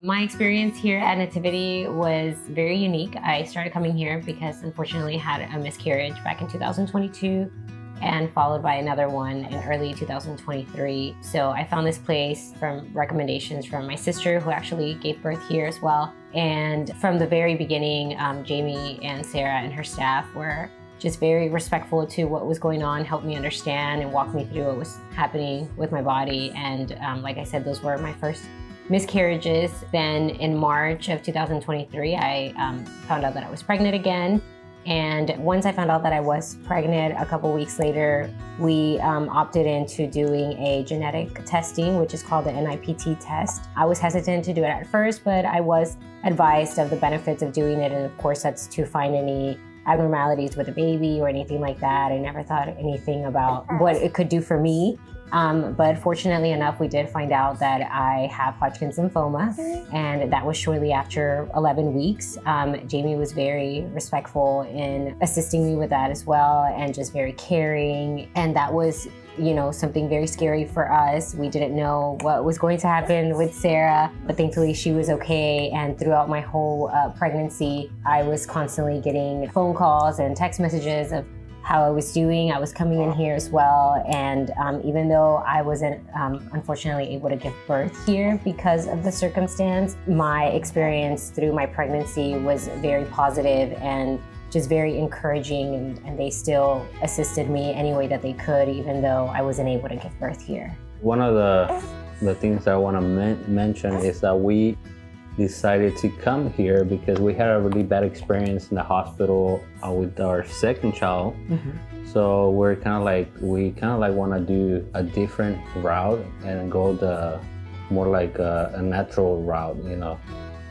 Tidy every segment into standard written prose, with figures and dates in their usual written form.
My experience here at Nativity was very unique. I started coming here because unfortunately had a miscarriage back in 2022 and followed by another one in early 2023. So I found this place from recommendations from my sister who actually gave birth here as well. And from the very beginning, Jamie and Sarah and her staff were just very respectful to what was going on, helped me understand and walk me through what was happening with my body. And like I said, those were my first miscarriages. Then in March of 2023, I found out that I was pregnant again. And once I found out that I was pregnant, a couple weeks later, we opted into doing a genetic testing, which is called the NIPT test. I was hesitant to do it at first, but I was advised of the benefits of doing it. And of course, that's to find any abnormalities with a baby or anything like that. I never thought anything about what it could do for me. But fortunately enough, we did find out that I have Hodgkin's lymphoma, and that was shortly after 11 weeks. Jamie was very respectful in assisting me with that as well, and just very caring. And that was, something very scary for us. We didn't know what was going to happen with Sarah, but thankfully she was okay. And throughout my whole pregnancy, I was constantly getting phone calls and text messages of how I was doing. I was coming in here as well. And even though I wasn't unfortunately able to give birth here because of the circumstance, my experience through my pregnancy was very positive and just very encouraging. And they still assisted me any way that they could, even though I wasn't able to give birth here. One of the things I want to mention is that we decided to come here because we had a really bad experience in the hospital with our second child. So we kind of like want to do a different route and go the more like a natural route,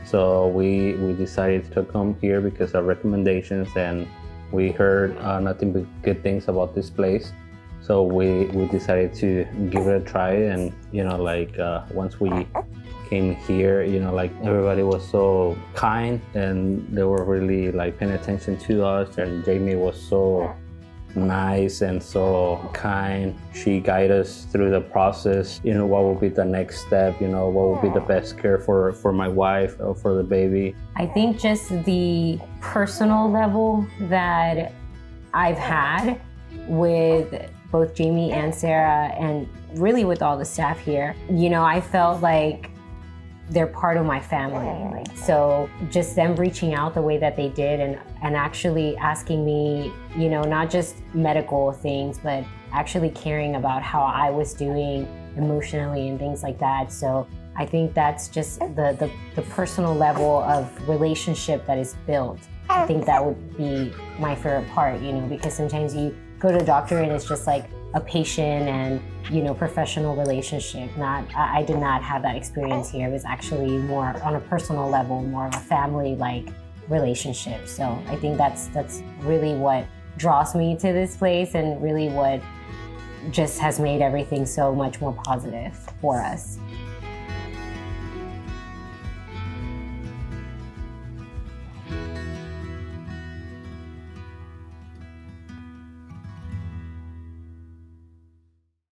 So we decided to come here because of recommendations, and we heard nothing but good things about this place. So we decided to give it a try, and once we came here, everybody was so kind and they were really paying attention to us, and Jamie was so nice and so kind. She guided us through the process, what will be the next step, what will be the best care for my wife or for the baby. I think just the personal level that I've had with both Jamie and Sarah, and really with all the staff here, I felt like they're part of my family. So just them reaching out the way that they did and actually asking me, not just medical things, but actually caring about how I was doing emotionally and things like that. So I think that's just the personal level of relationship that is built. I think that would be my favorite part, because sometimes you go to the doctor and it's just like a patient and professional relationship. I did not have that experience here. It was actually more on a personal level, more of a family-like relationship. So I think that's really what draws me to this place, and really what just has made everything so much more positive for us.